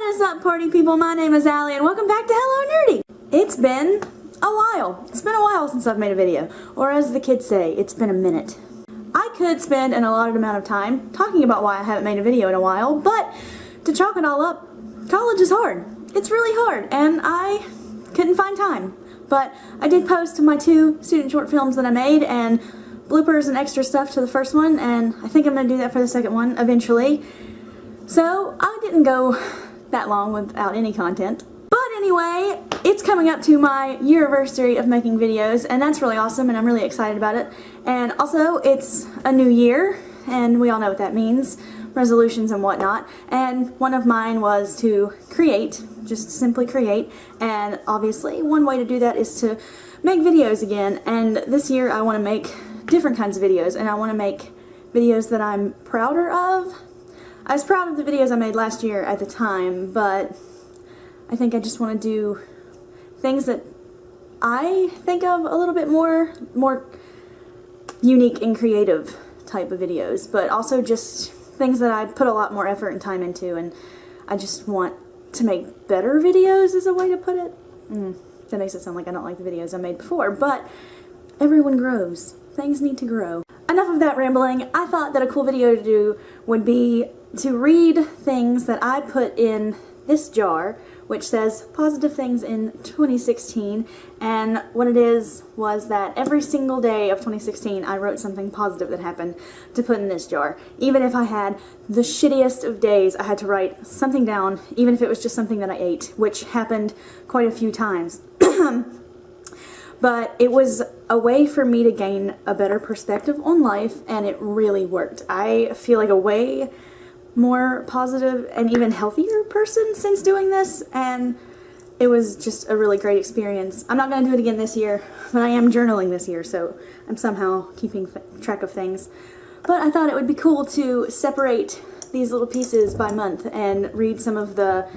is up, party people? My name is Allie and welcome back to Hello Nerdy! It's been a while. It's been a while since I've made a video. Or as the kids say, it's been a minute. I could spend an allotted amount of time talking about why I haven't made a video in a while, but to chalk it all up, college is hard. It's really hard and I couldn't find time. But I did post my 2 student short films that I made and bloopers and extra stuff to the first one, and I think I'm going to do that for the second one eventually. So I didn't go that long without any content. But anyway, it's coming up to my year-anniversary of making videos, and that's really awesome and I'm really excited about it. And also, it's a new year, and we all know what that means. Resolutions and whatnot, and one of mine was to create, just simply create, and obviously one way to do that is to make videos again, and this year I want to make different kinds of videos, and I want to make videos that I'm prouder of. I was proud of the videos I made last year at the time, but I think I just want to do things that I think of a little bit more unique and creative type of videos, but also just things that I put a lot more effort and time into, and I just want to make better videos is a way to put it. That makes it sound like I don't like the videos I made before, but everyone grows. Things need to grow. Enough of that rambling. I thought that a cool video to do would be to read things that I put in this jar, which says positive things in 2016, and what it is was that every single day of 2016 I wrote something positive that happened to put in this jar. Even if I had the shittiest of days, I had to write something down, even if it was just something that I ate, which happened quite a few times. But it was a way for me to gain a better perspective on life, and it really worked. I feel like a way more positive and even healthier person since doing this, and it was just a really great experience. I'm not going to do it again this year, but I am journaling this year, so I'm somehow keeping track of things. But I thought it would be cool to separate these little pieces by month and read some of the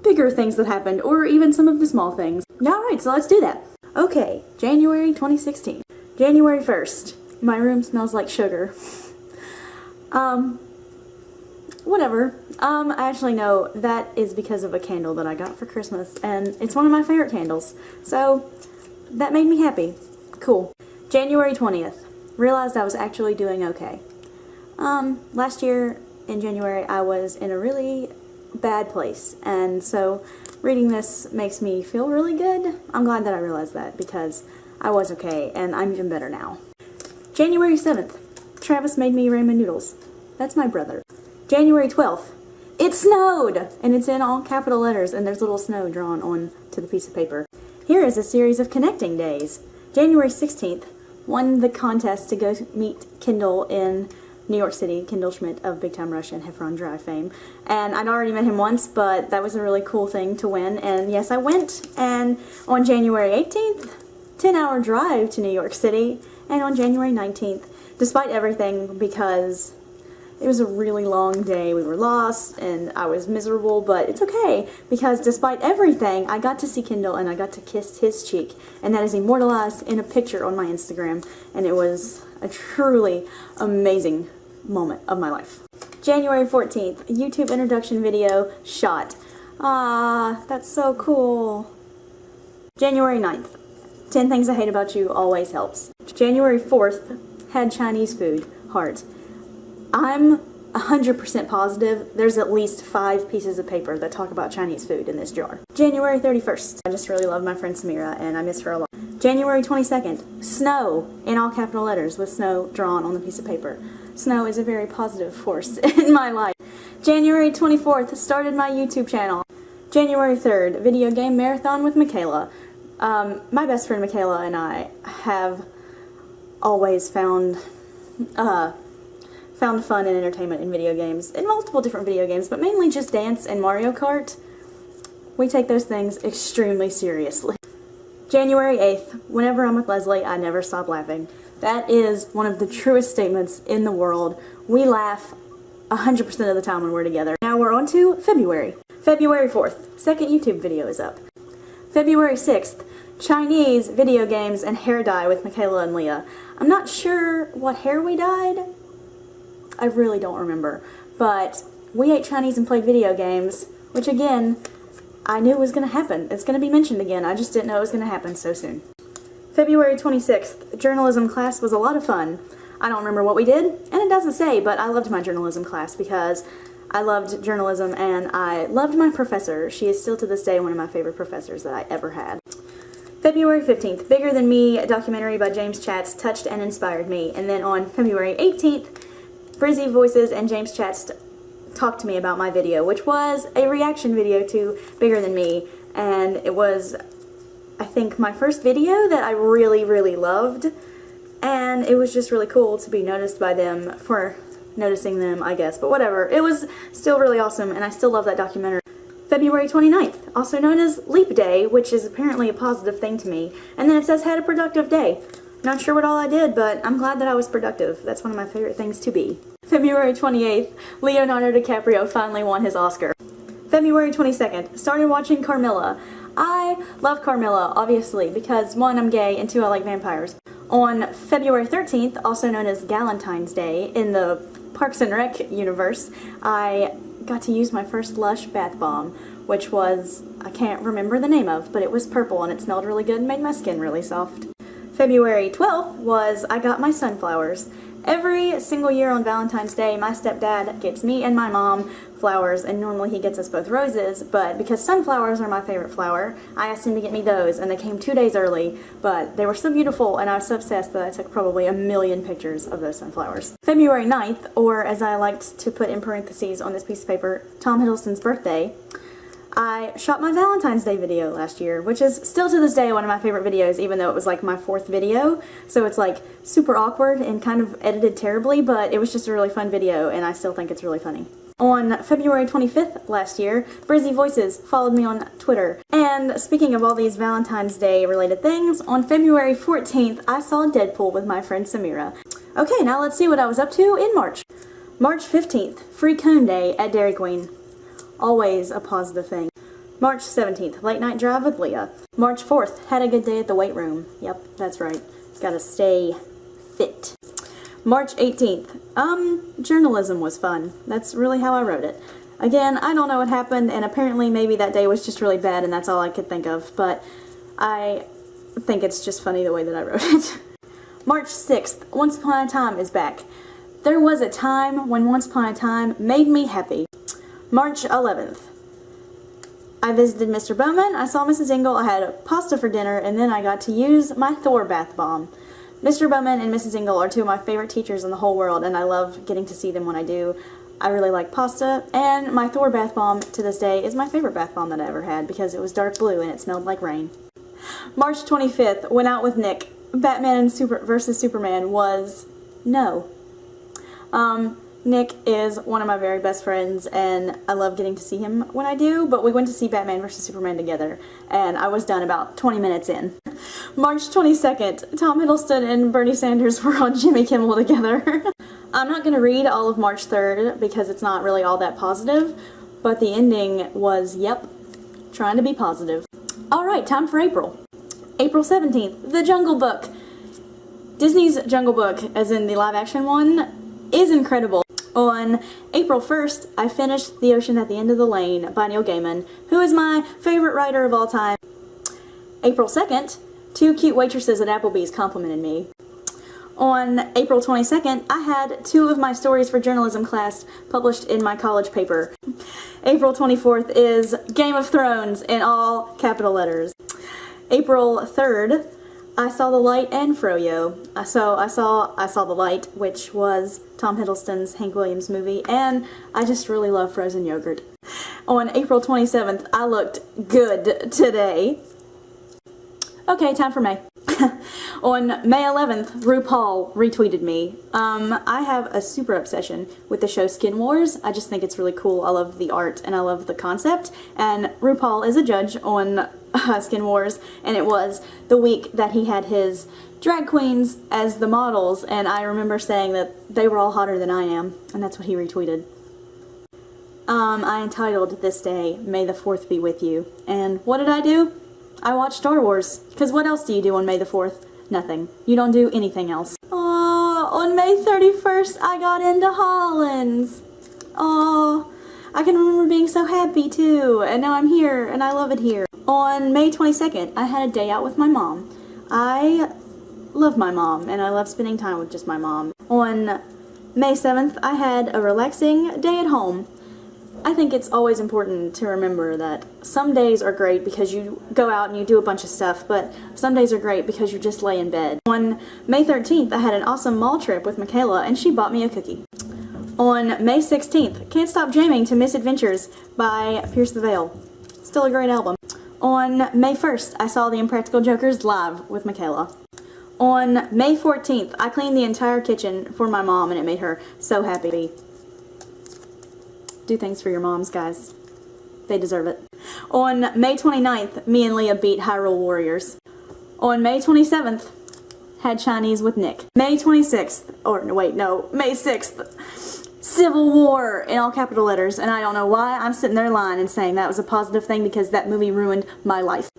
bigger things that happened, or even some of the small things. Alright, so let's do that. Okay, January 2016. January 1st. My room smells like sugar. Whatever. I actually know that is because of a candle that I got for Christmas, and it's one of my favorite candles. So, that made me happy. Cool. January 20th. Realized I was actually doing okay. Last year in January I was in a really bad place, and so reading this makes me feel really good. I'm glad that I realized that because I was okay, and I'm even better now. January 7th. Travis made me ramen noodles. That's my brother. January 12th. It snowed! And it's in all capital letters, and there's little snow drawn on to the piece of paper. Here is a series of connecting days. January 16th. Won the contest to go meet Kendall in New York City, Kendall Schmidt of Big Time Rush and Heffron Drive fame. And I'd already met him once, but that was a really cool thing to win. And yes, I went. And on January 18th, 10-hour drive to New York City. And on January 19th, despite everything, because it was a really long day, we were lost, and I was miserable, but it's okay, because despite everything, I got to see Kendall, and I got to kiss his cheek, and that is immortalized in a picture on my Instagram, and it was a truly amazing moment of my life. January 14th, YouTube introduction video shot. Ah, that's so cool. January 9th, 10 things I hate about you always helps. January 4th, had Chinese food, heart. I'm 100% positive there's at least 5 pieces of paper that talk about Chinese food in this jar. January 31st, I just really love my friend Samira and I miss her a lot. January 22nd, snow in all capital letters with snow drawn on the piece of paper. Snow is a very positive force in my life. January 24th, started my YouTube channel. January 3rd, video game marathon with Michaela. My best friend Michaela and I have always found fun and entertainment in video games, in multiple different video games, but mainly just dance and Mario Kart. We take those things extremely seriously. January 8th, whenever I'm with Leslie, I never stop laughing. That is one of the truest statements in the world. We laugh 100% of the time when we're together. Now we're on to February. February 4th, second YouTube video is up. February 6th, Chinese video games and hair dye with Michaela and Leah. I'm not sure what hair we dyed. I really don't remember, but we ate Chinese and played video games which again, I knew was going to happen. It's going to be mentioned again. I just didn't know it was going to happen so soon. February 26th, journalism class was a lot of fun. I don't remember what we did, and it doesn't say, but I loved my journalism class because I loved journalism and I loved my professor. She is still to this day one of my favorite professors that I ever had. February 15th, Bigger Than Me, a documentary by James Chatz, touched and inspired me. And then on February 18th, Brizzy Voices and James Chatz talked to me about my video, which was a reaction video to Bigger Than Me. And it was, I think, my first video that I really, really loved. And it was just really cool to be noticed by them for noticing them, I guess. But whatever. It was still really awesome, and I still love that documentary. February 29th, also known as Leap Day, which is apparently a positive thing to me. And then it says, had a productive day. Not sure what all I did, but I'm glad that I was productive. That's one of my favorite things to be. February 28th, Leonardo DiCaprio finally won his Oscar. February 22nd, started watching Carmilla. I love Carmilla, obviously, because 1, I'm gay, and 2, I like vampires. On February 13th, also known as Galentine's Day, in the Parks and Rec universe, I got to use my first Lush bath bomb, which was, I can't remember the name of, but it was purple and it smelled really good and made my skin really soft. February 12th was I got my sunflowers. Every single year on Valentine's Day, my stepdad gets me and my mom flowers, and normally he gets us both roses, but because sunflowers are my favorite flower, I asked him to get me those, and they came 2 days early, but they were so beautiful, and I was so obsessed that I took probably 1,000,000 pictures of those sunflowers. February 9th, or as I liked to put in parentheses on this piece of paper, Tom Hiddleston's birthday, I shot my Valentine's Day video last year, which is still to this day one of my favorite videos, even though it was like my 4th video, so it's like super awkward and kind of edited terribly, but it was just a really fun video, and I still think it's really funny. On February 25th last year, Brizzy Voices followed me on Twitter. And speaking of all these Valentine's Day related things, on February 14th, I saw Deadpool with my friend Samira. Okay, now let's see what I was up to in March. March 15th, Free Cone Day at Dairy Queen. Always a positive thing. March 17th, Late Night Drive with Leah. March 4th, had a good day at the weight room. Yep, that's right. Gotta stay fit. March 18th, journalism was fun. That's really how I wrote it. Again, I don't know what happened, and apparently maybe that day was just really bad and that's all I could think of, but I think it's just funny the way that I wrote it. March 6th, Once Upon a Time is back. There was a time when Once Upon a Time made me happy. March 11th, I visited Mr. Bowman, I saw Mrs. Ingle, I had pasta for dinner, and then I got to use my Thor bath bomb. Mr. Bowman and Mrs. Ingle are 2 of my favorite teachers in the whole world, and I love getting to see them when I do. I really like pasta, and my Thor bath bomb to this day is my favorite bath bomb that I ever had because it was dark blue and it smelled like rain. March 25th, went out with Nick. Batman vs. Superman was no. Nick is one of my very best friends, and I love getting to see him when I do, but we went to see Batman vs. Superman together, and I was done about 20 minutes in. March 22nd, Tom Hiddleston and Bernie Sanders were on Jimmy Kimmel together. I'm not going to read all of March 3rd because it's not really all that positive, but the ending was, yep, trying to be positive. Alright, time for April. April 17th, The Jungle Book. Disney's Jungle Book, as in the live-action one, is incredible. On April 1st, I finished The Ocean at the End of the Lane by Neil Gaiman, who is my favorite writer of all time. April 2nd, 2 cute waitresses at Applebee's complimented me. On April 22nd, I had 2 of my stories for journalism class published in my college paper. April 24th is Game of Thrones in all capital letters. April 3rd, I saw The Light and Froyo. I saw The Light, which was Tom Hiddleston's Hank Williams movie, and I just really love frozen yogurt. On April 27th, I looked good today. Okay, time for May. On May 11th, RuPaul retweeted me. I have a super obsession with the show Skin Wars. I just think it's really cool. I love the art and I love the concept. And RuPaul is a judge on Skin Wars, and it was the week that he had his drag queens as the models, and I remember saying that they were all hotter than I am, and that's what he retweeted. I entitled this day, May the 4th be with you. And what did I do? I watched Star Wars. Because what else do you do on May the 4th? Nothing. You don't do anything else. Aww, on May 31st, I got into Hollands. Aww, I can remember being so happy too, and now I'm here, and I love it here. On May 22nd, I had a day out with my mom. I love my mom, and I love spending time with just my mom. On May 7th, I had a relaxing day at home. I think it's always important to remember that some days are great because you go out and you do a bunch of stuff, but some days are great because you just lay in bed. On May 13th, I had an awesome mall trip with Michaela, and she bought me a cookie. On May 16th, Can't Stop Jamming to Misadventures by Pierce the Veil. Still a great album. On May 1st, I saw The Impractical Jokers live with Michaela. On May 14th, I cleaned the entire kitchen for my mom, and it made her so happy. Do things for your moms, guys. They deserve it. On May 29th, me and Leah beat Hyrule Warriors. On May 27th, had Chinese with Nick. May 26th, May 6th, Civil War in all capital letters, and I don't know why I'm sitting there lying and saying that was a positive thing because that movie ruined my life.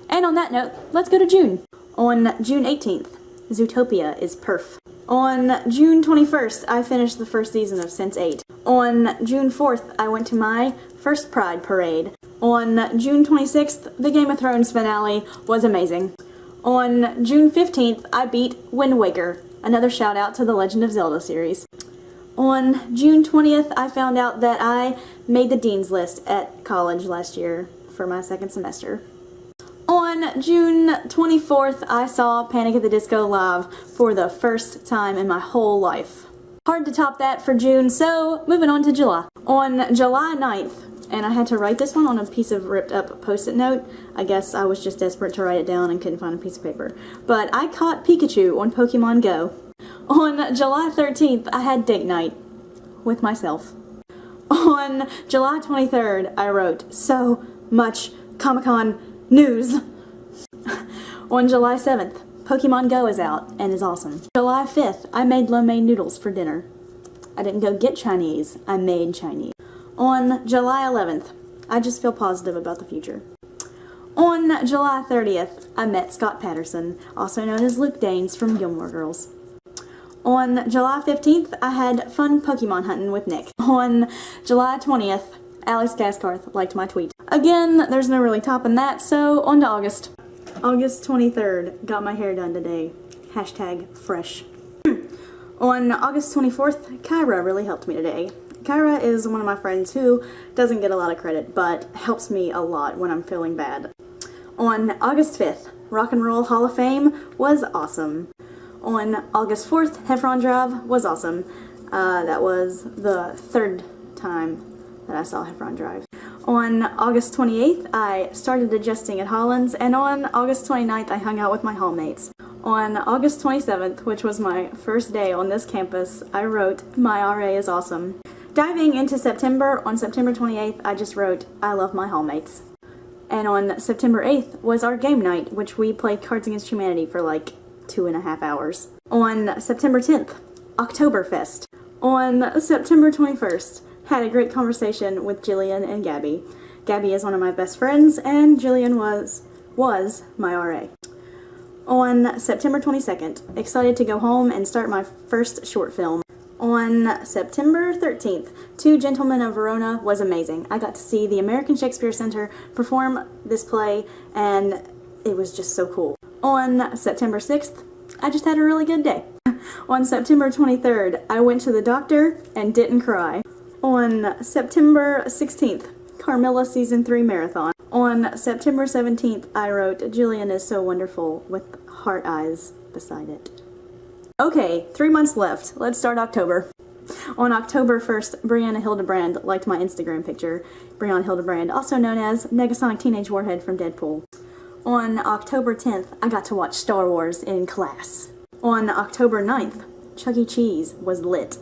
And on that note, let's go to June. On June 18th, Zootopia is perf. On June 21st, I finished the first season of Sense8. On June 4th, I went to my first Pride parade. On June 26th, the Game of Thrones finale was amazing. On June 15th, I beat Wind Waker. Another shout out to the Legend of Zelda series. On June 20th, I found out that I made the Dean's List at college last year for my second semester. On June 24th, I saw Panic at the Disco live for the first time in my whole life. Hard to top that for June, so moving on to July. On July 9th, and I had to write this one on a piece of ripped up post-it note. I guess I was just desperate to write it down and couldn't find a piece of paper. But I caught Pikachu on Pokemon Go. On July 13th, I had date night with myself. On July 23rd, I wrote so much Comic-Con news. On July 7th, Pokemon Go is out and is awesome. July 5th, I made lo mein noodles for dinner. I didn't go get Chinese, I made Chinese. On July 11th, I just feel positive about the future. On July 30th, I met Scott Patterson, also known as Luke Danes from Gilmore Girls. On July 15th, I had fun Pokemon hunting with Nick. On July 20th, Alex Gaskarth liked my tweet. Again, there's no really topping that, so on to August. August 23rd, got my hair done today. Hashtag fresh. On August 24th, Kyra really helped me today. Kyra is one of my friends who doesn't get a lot of credit, but helps me a lot when I'm feeling bad. On August 5th, Rock and Roll Hall of Fame was awesome. On August 4th, Heffron Drive was awesome. That was the third time that I saw Heffron Drive. On August 28th, I started adjusting at Hollins, and on August 29th, I hung out with my hallmates. On August 27th, which was my first day on this campus, I wrote, "My RA is awesome." Diving into September, on September 28th, I just wrote, "I love my hallmates." And on September 8th was our game night, which we played Cards Against Humanity for like 2.5 hours. On September 10th, Oktoberfest. On September 21st, had a great conversation with Jillian and Gabby. Gabby is one of my best friends, and Jillian was my RA. On September 22nd, excited to go home and start my first short film. On September 13th, Two Gentlemen of Verona was amazing. I got to see the American Shakespeare Center perform this play, and it was just so cool. On September 6th, I just had a really good day. On September 23rd, I went to the doctor and didn't cry. On September 16th, Carmilla Season 3 Marathon. On September 17th, I wrote, "Jillian is so wonderful," with heart eyes beside it. Okay, 3 months left. Let's start October. On October 1st, Brianna Hildebrand liked my Instagram picture. Brianna Hildebrand, also known as Negasonic Teenage Warhead from Deadpool. On October 10th, I got to watch Star Wars in class. On October 9th, Chuck E. Cheese was lit.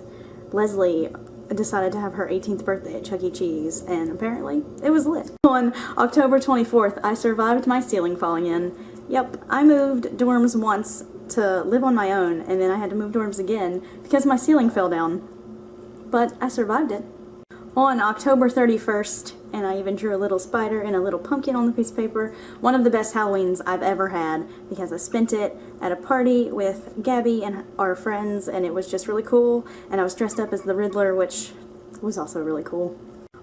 Leslie decided to have her 18th birthday at Chuck E. Cheese, and apparently it was lit. On October 24th, I survived my ceiling falling in. Yep, I moved dorms once to live on my own, and then I had to move dorms again because my ceiling fell down. But I survived it. On October 31st, and I even drew a little spider and a little pumpkin on the piece of paper, one of the best Halloweens I've ever had because I spent it at a party with Gabby and our friends, and it was just really cool, and I was dressed up as the Riddler, which was also really cool.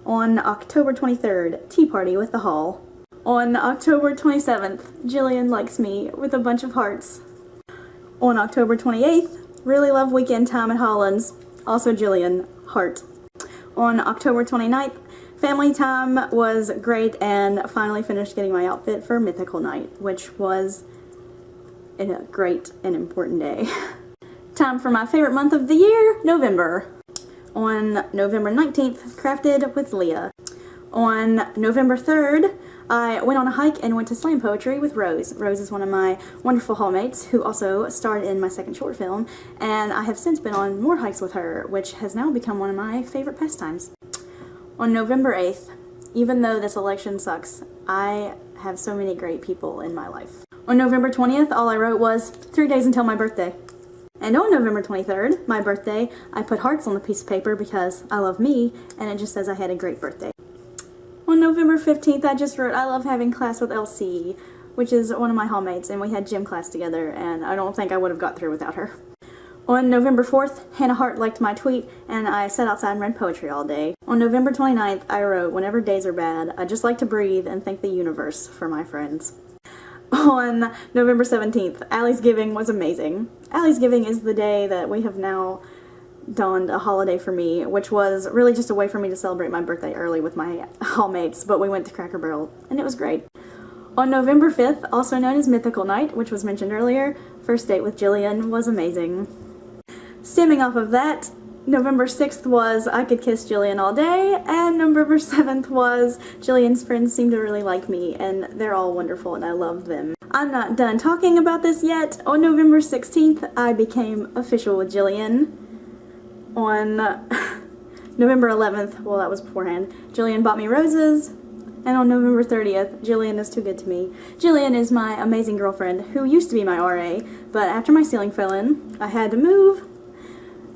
On October 23rd, tea party with the Hall. On October 27th, Jillian likes me with a bunch of hearts. On October 28th, really love weekend time at Holland's. Also Jillian, heart. On October 29th, family time was great and finally finished getting my outfit for Mythical Night, which was a great and important day. Time for my favorite month of the year, November. On November 19th, crafted with Leah. On November 3rd, I went on a hike and went to slam poetry with Rose. Rose is one of my wonderful hallmates who also starred in my second short film, and I have since been on more hikes with her, which has now become one of my favorite pastimes. On November 8th, even though this election sucks, I have so many great people in my life. On November 20th, all I wrote was 3 days until my birthday. And on November 23rd, my birthday, I put hearts on the piece of paper because I love me, and it just says I had a great birthday. On November 15th, I just wrote, I love having class with LC, which is one of my hallmates, and we had gym class together, and I don't think I would have got through without her. On November 4th, Hannah Hart liked my tweet, and I sat outside and read poetry all day. On November 29th, I wrote, whenever days are bad, I just like to breathe and thank the universe for my friends. On November 17th, Allie's Giving was amazing. Allie's Giving is the day that we have now dawned a holiday for me, which was really just a way for me to celebrate my birthday early with my hallmates, but we went to Cracker Barrel, and it was great. On November 5th, also known as Mythical Night, which was mentioned earlier, first date with Jillian was amazing. Stemming off of that, November 6th was I Could Kiss Jillian All Day, and November 7th was Jillian's friends seem to really like me, and they're all wonderful and I love them. I'm not done talking about this yet. On November 16th, I became official with Jillian. On November 11th, well that was beforehand, Jillian bought me roses. And on November 30th, Jillian is too good to me. Jillian is my amazing girlfriend who used to be my RA, but after my ceiling fell in, I had to move.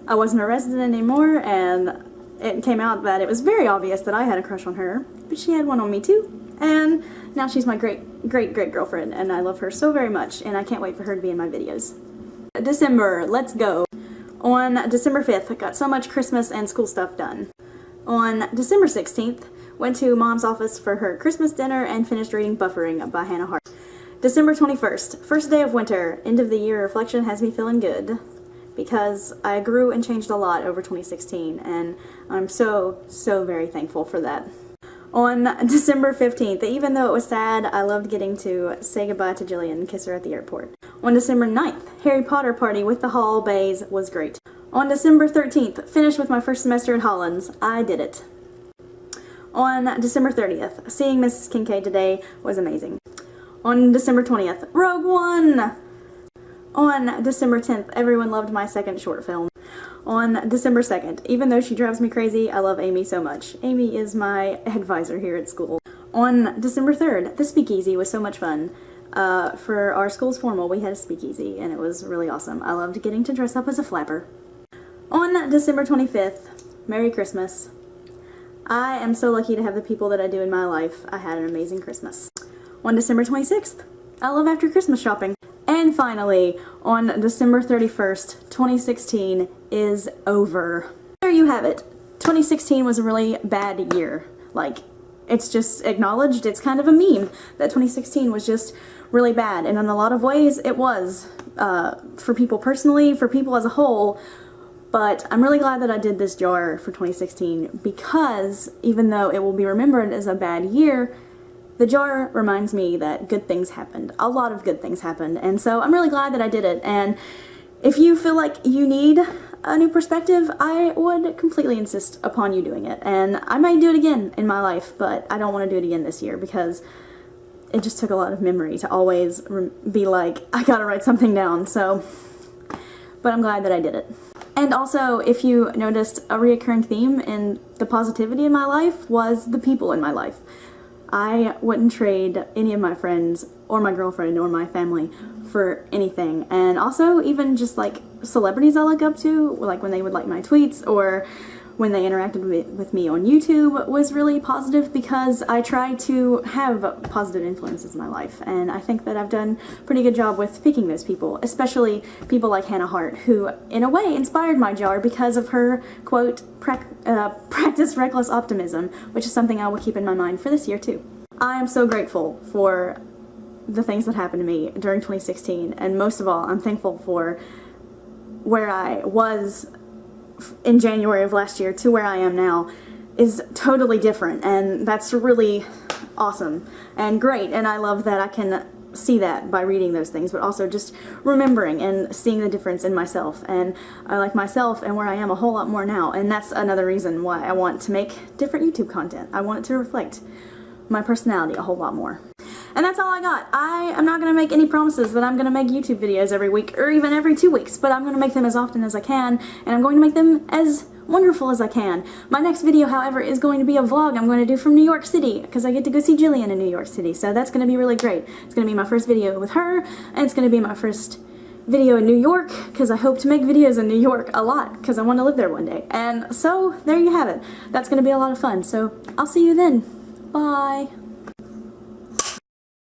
I wasn't a resident anymore, and it came out that it was very obvious that I had a crush on her, but she had one on me too. And now she's my great girlfriend, and I love her so very much, and I can't wait for her to be in my videos. December, let's go. On December 5th, I got so much Christmas and school stuff done. On December 16th, went to Mom's office for her Christmas dinner and finished reading Buffering by Hannah Hart. December 21st, first day of winter, end of the year reflection has me feeling good because I grew and changed a lot over 2016 and I'm so very thankful for that. On December 15th, even though it was sad, I loved getting to say goodbye to Jillian and kiss her at the airport. On December 9th, Harry Potter party with the Hall Bays was great. On December 13th, finished with my first semester at Holland's. I did it. On December 30th, seeing Mrs. Kincaid today was amazing. On December 20th, Rogue One! On December 10th, everyone loved my second short film. On December 2nd, even though she drives me crazy, I love Amy so much. Amy is my advisor here at school. On December 3rd, the speakeasy was so much fun. For our school's formal, we had a speakeasy, and it was really awesome. I loved getting to dress up as a flapper. On December 25th, Merry Christmas. I am so lucky to have the people that I do in my life. I had an amazing Christmas. On December 26th, I love after Christmas shopping. And finally, on December 31st, 2016 is over. There you have it. 2016 was a really bad year. Like, it's just acknowledged, it's kind of a meme that 2016 was just really bad. And in a lot of ways, it was. For people personally, for people as a whole. But I'm really glad that I did this jar for 2016 because even though it will be remembered as a bad year, the jar reminds me that good things happened. A lot of good things happened, and so I'm really glad that I did it. And if you feel like you need a new perspective, I would completely insist upon you doing it. And I might do it again in my life, but I don't want to do it again this year because it just took a lot of memory to always be like, I gotta write something down, so. But I'm glad that I did it. And also, if you noticed, a reoccurring theme in the positivity in my life was the people in my life. I wouldn't trade any of my friends or my girlfriend or my family for anything. And also even just like celebrities I look up to, like when they would like my tweets or when they interacted with me on YouTube was really positive, because I try to have positive influences in my life, and I think that I've done a pretty good job with picking those people, especially people like Hannah Hart, who in a way inspired my jar because of her quote, practice reckless optimism, which is something I will keep in my mind for this year too. I am so grateful for the things that happened to me during 2016, and most of all, I'm thankful for where I was in January of last year to where I am now is totally different, and that's really awesome and great, and I love that I can see that by reading those things, but also just remembering and seeing the difference in myself, and I like myself and where I am a whole lot more now, and that's another reason why I want to make different YouTube content. I want it to reflect my personality a whole lot more. And that's all I got. I am not going to make any promises that I'm going to make YouTube videos every week or even every 2 weeks, but I'm going to make them as often as I can, and I'm going to make them as wonderful as I can. My next video, however, is going to be a vlog I'm going to do from New York City, because I get to go see Jillian in New York City, so that's going to be really great. It's going to be my first video with her, and it's going to be my first video in New York, because I hope to make videos in New York a lot, because I want to live there one day. And so, there you have it. That's going to be a lot of fun, so I'll see you then. Bye!